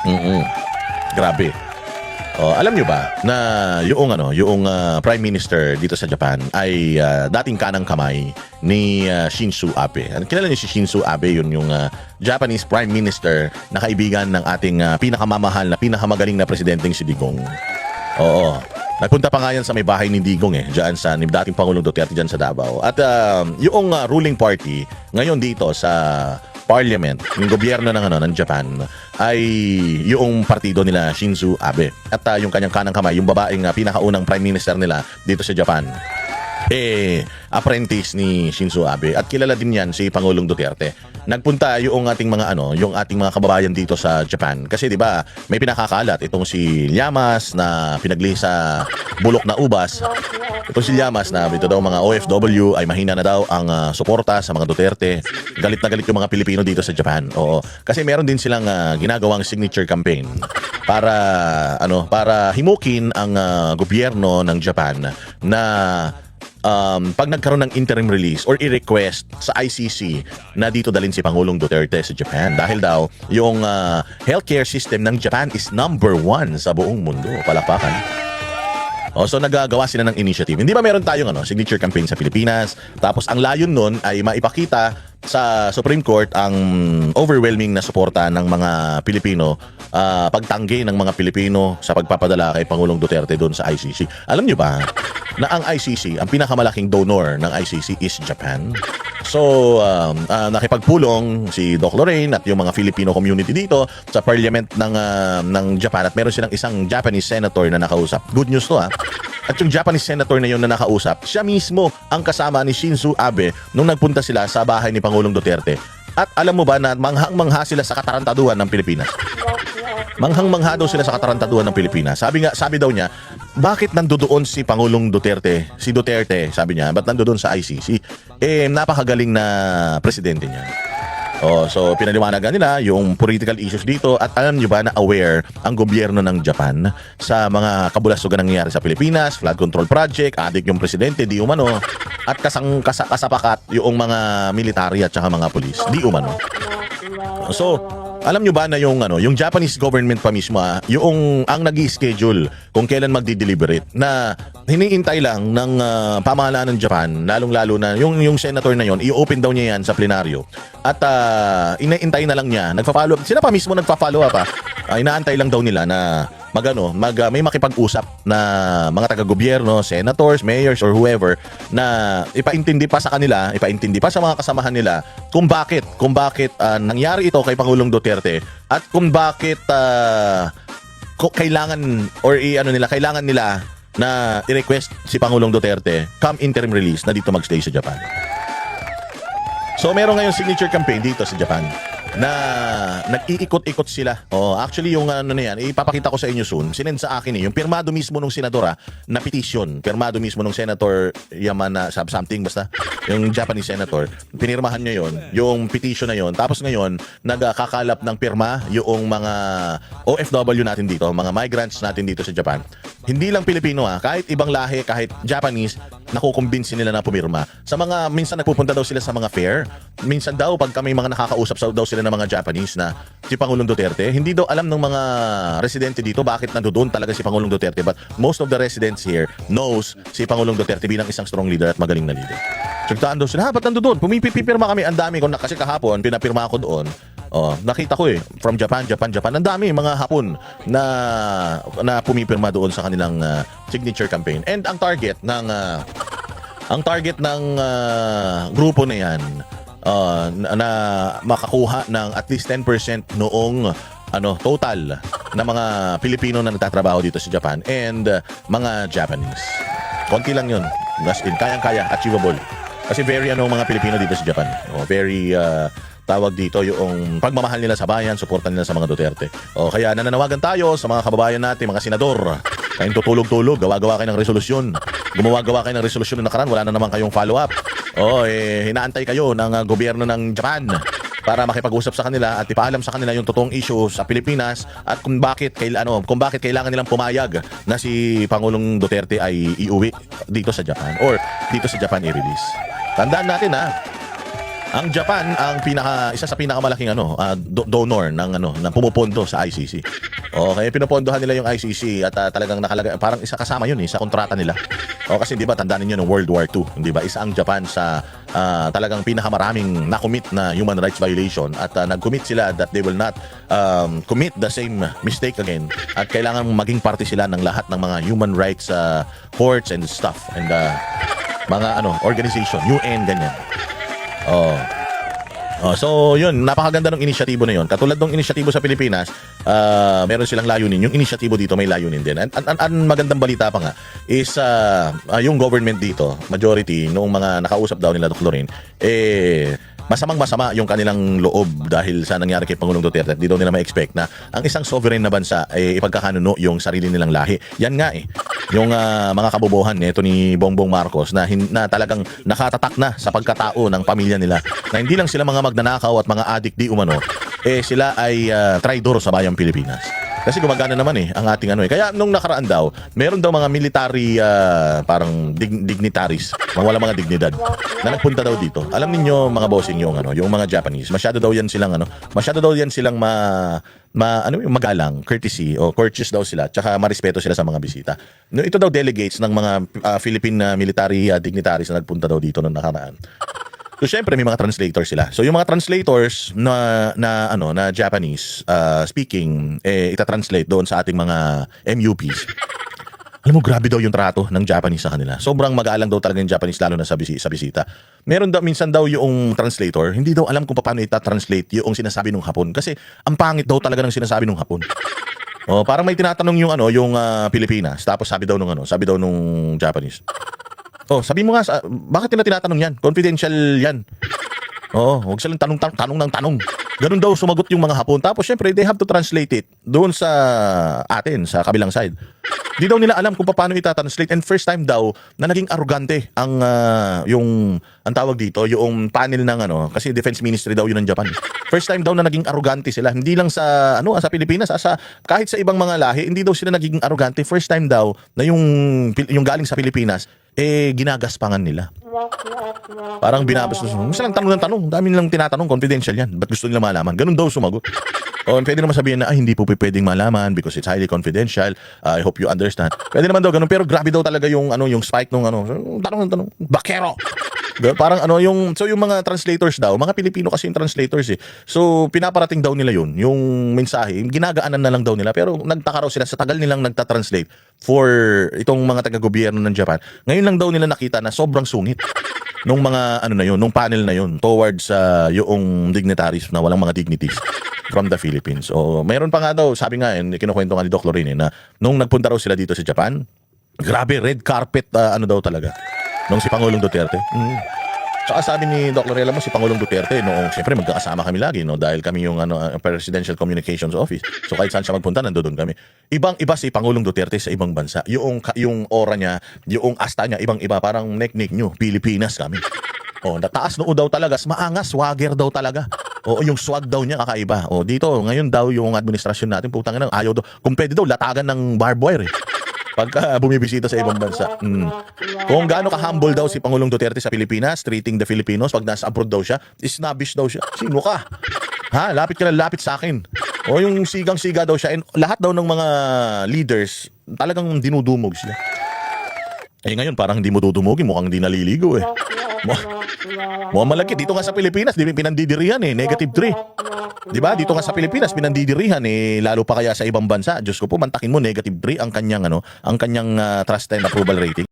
Mm. Grabe. Alam nyo ba na yung Prime Minister dito sa Japan ay dating kanang kamay ni Shinzo Abe. Kilala niyo si Shinzo Abe, yun yung Japanese Prime Minister na kaibigan ng ating pinakamamahal na pinakamagaling na presidenteng si Digong. Oo. Nagpunta pa nga yan sa may bahay ni Digong diyan sa ni dating Pangulong Duterte diyan sa Davao. At yung ruling party ngayon dito sa Parliament, yung gobyerno ng Japan ay yung partido nila Shinzo Abe. At yung kanyang kanang kamay, yung babaeng pinakaunang prime minister nila dito sa Japan, apprentice ni Shinzo Abe. At kilala din yan si Pangulong Duterte. Nagpunta yung ating mga kababayan dito sa Japan kasi 'di ba, may pinakakalat itong si Llamas na pinagli sa bulok na ubas. Itong si Llamas na ito daw mga OFW ay mahina na daw ang suporta sa mga Duterte. Galit na galit yung mga Pilipino dito sa Japan. Oo, kasi meron din silang ginagawang signature campaign para himukin ang gobyerno ng Japan na pag nagkaroon ng interim release or i-request sa ICC na dito dalhin si Pangulong Duterte sa Japan dahil daw yung healthcare system ng Japan is #1 sa buong mundo. Palakpakan. So nagagawa sila ng initiative. Hindi ba meron tayong signature campaign sa Pilipinas? Tapos ang layon nun ay maipakita sa Supreme Court ang overwhelming na suporta ng mga Pilipino, pagtanggi ng mga Pilipino sa pagpapadala kay Pangulong Duterte doon sa ICC. Alam nyo ba na ang ICC, ang pinakamalaking donor ng ICC is Japan? So, nakipagpulong si Doc Lorraine at yung mga Filipino community dito sa parliament ng Japan at meron silang isang Japanese senator na nakausap. Good news to At yung Japanese senator na yun na nakausap, siya mismo ang kasama ni Shinzo Abe nung nagpunta sila sa bahay ni Pangulong Duterte. At alam mo ba na manghang-mangha sila sa katarantaduhan ng Pilipinas? Manghang-mangha daw sila sa katarantaduhan ng Pilipinas. Sabi daw niya, bakit nandoon si Pangulong Duterte? Si Duterte, sabi niya, ba't nandoon sa ICC? Napakagaling na presidente niya. So pinaliwanagan nila yung political issues dito at alam nyo ba na aware ang gobyerno ng Japan sa mga kabulastugan nangyayari sa Pilipinas, flood control project, adik yung presidente, di umano, at kasapakat yung mga military at saka mga polis, di umano. So, alam nyo ba na yung Japanese government pa mismo, yung ang nag-i-schedule kung kailan magdi-deliberate na hiniintay lang ng pamahalaan ng Japan, lalong-lalo na yung senator na yon, i-open daw niya yan sa plenaryo. At inaantay na lang niya, nagfa-follow up. Sila pa mismo nagfa-follow up inaantay lang daw nila na may makipag-usap na mga taga-gobyerno, senators, mayors, or whoever na ipaintindi pa sa kanila, ipaintindi pa sa mga kasamahan nila kung bakit nangyari ito kay Pangulong Duterte at kung bakit kailangan nila na i-request si Pangulong Duterte come interim release na dito magstay sa Japan. So meron ngayon signature campaign dito sa Japan na nag-iikot-ikot sila. Actually yung ipapakita ko sa inyo soon. Sinend sa akin yung pirmado mismo nung senadora na petition. Pirmado mismo nung Senator Yamana something basta. Yung Japanese senator. Pinirmahan niya yung petition na yon. Tapos ngayon, nagkakalap ng pirma yung mga OFW natin dito, mga migrants natin dito sa Japan. Hindi lang Pilipino kahit ibang lahi, kahit Japanese, nakukumbinsi nila na pumirma. Minsan nagpupunta daw sila sa mga fair. Minsan daw, pag kami mga nakakausap daw sila ng mga Japanese na si Pangulong Duterte, hindi daw alam ng mga residente dito bakit nandoon talaga si Pangulong Duterte. But most of the residents here knows si Pangulong Duterte bilang isang strong leader at magaling na leader. Sugtaan daw sila, ba't nandoon? Pumipirma kami, ang dami ko kasi kahapon, pinapirma ako doon. Nakita ko from Japan. Ang dami mga Hapon na pumipirma doon sa kanilang signature campaign. And ang target ng grupo na yan na makakuha ng at least 10% noong total na mga Pilipino na nagtatrabaho dito sa Japan and mga Japanese. Konti lang yun. Kayang-kaya, achievable. Kasi very mga Pilipino dito sa Japan. Very tawag dito yung pagmamahal nila sa bayan, suporta nila sa mga Duterte. Kaya nananawagan tayo sa mga kababayan natin, mga senador. Kayong tutulog-tulog, gawa-gawa kayo ng resolusyon. Gumawa-gawa kayo ng resolusyon na nakaraan, wala na naman kayong follow-up. Hinaantay kayo ng gobyerno ng Japan para makipag-usap sa kanila at ipaalam sa kanila yung totoong issue sa Pilipinas at kung bakit kailangan nilang pumayag na si Pangulong Duterte ay iuwi dito sa Japan or dito sa Japan i-release. Tandaan natin Ang Japan ang isa sa pinakamalaking donor ng pumupondo sa ICC. Okay, pinopondohan nila yung ICC at talagang nakalagay parang isa kasama yun sa kontrata nila. O kasi 'di ba tandaan niyo ng World War II, 'di ba? Isa ang Japan sa talagang pinakamaraming na-commit na human rights violation at nag-commit sila that they will not commit the same mistake again at kailangan maging parte sila ng lahat ng mga human rights courts and stuff and mga organization, UN ganyan. Oh. So yun, napakaganda ng inisyatibo na yun. Katulad ng inisyatibo sa Pilipinas, meron silang layunin. Yung inisyatibo dito may layunin din. Ang magandang balita pa nga is yung government dito, majority nung mga nakausap daw nila Dr. Lorin, masamang-masama yung kanilang loob dahil sa nangyari kay Pangulong Duterte. Di daw nila ma-expect na ang isang sovereign na bansa ay ipagkakanuno yung sarili nilang lahi. Yan nga yung mga kabobohan nito ni Bongbong Marcos na talagang nakatatak na sa pagkatao ng pamilya nila. Na hindi lang sila mga magnanakaw at mga adik di umano, sila ay traidor sa bayang Pilipinas. Kasi gumagana naman ang ating Kaya nung nakaraan daw, meron daw mga military parang dignitaries, wala mga dignidad na nagpunta daw dito. Alam niyo mga bossing yung mga Japanese, masyado daw yan silang magalang, courtesy o courteous daw sila, tsaka marespeto sila sa mga bisita. No, ito daw delegates ng mga Philippine military dignitaries na nagpunta daw dito nung nakaraan. So syempre may mga translators sila. So yung mga translators na Japanese speaking ita-translate doon sa ating mga MUPs. Alam mo, grabe daw yung trato ng Japanese sa kanila. Sobrang mag-aalang daw talaga yung Japanese lalo na sa bisita. Meron daw minsan daw yung translator, hindi daw alam kung paano ita-translate yung sinasabi ng Hapon kasi ang pangit daw talaga ng sinasabi ng Hapon. Parang may tinatanong yung Pilipinas, tapos sabi daw nung Japanese. Sabi mo nga, bakit nila tinatanong yan? Confidential yan. Huwag silang tanong ng tanong. Ganun daw sumagot yung mga Hapon. Tapos syempre, they have to translate it doon sa atin, sa kabilang side. Di daw nila alam kung paano ita-translate. And first time daw na naging arrogante ang tawag dito, yung panel ng kasi Defense Ministry daw yun ng Japan. First time daw na naging arrogante sila. Hindi lang sa Pilipinas, kahit sa ibang mga lahi, hindi daw sila naging arrogante. First time daw na yung galing sa Pilipinas, ginagaspangan nila. Parang binabastos. Gusto lang tanong ng tanong. Dami nilang tinatanong, confidential yan. Ba't gusto nila malaman? Ganun daw sumagot. Pwede naman sabihin na, hindi po pwedeng malaman because it's highly confidential. I hope you understand. Pwede naman daw ganun. Pero grabe daw talaga yung spike nung tanong ng tanong. Bakero! Parang yung mga translators daw, mga Pilipino kasi yung translators So pinaparating daw nila yun, yung mensahe, ginagaanan na lang daw nila. Pero nagtaka raw sila sa tagal nilang nagta-translate for itong mga taga-gobyerno ng Japan. Ngayon lang daw nila nakita na sobrang sungit nung mga nung panel na yun towards yung dignitaries na walang mga dignities from the Philippines. Mayroon pa nga daw, sabi nga kinukwento nga ni Doc Lorin na nung nagpunta raw sila dito sa Japan, grabe red carpet daw talaga nung si Pangulong Duterte. Tsaka sabi ni Doc Lorella mo si Pangulong Duterte noong siyempre magkakasama kami lagi dahil kami yung Presidential Communications Office. So kahit saan siya magpunta nandoon kami. Ibang-iba si Pangulong Duterte sa ibang bansa. Yung aura niya, yung asta niya ibang-iba, parang neck nyo, Pilipinas kami. Nataas noo daw talaga, maangas, swagger daw talaga. Yung swag daw niya kakaiba. Dito ngayon daw yung administrasyon natin putang ina, ayaw daw. Kung pwede daw latagan ng barbed wire pagka bumibisita sa ibang bansa. Kung gaano ka-humble daw si Pangulong Duterte sa Pilipinas, treating the Filipinos, pag nasa abroad daw siya, snobbish daw siya. Sino ka? Lapit ka lang, lapit sa akin. Yung sigang-siga daw siya. And lahat daw ng mga leaders, talagang dinudumog siya. Ngayon, parang hindi mo dudumugin, mukhang hindi naliligo Mukhang malaki. Dito nga sa Pilipinas, pinandidirihan negative 3. Diba? Dito nga sa Pilipinas, pinandidirihan lalo pa kaya sa ibang bansa. Diyos ko po, mantakin mo, negative 3 ang kanyang trust and approval rating.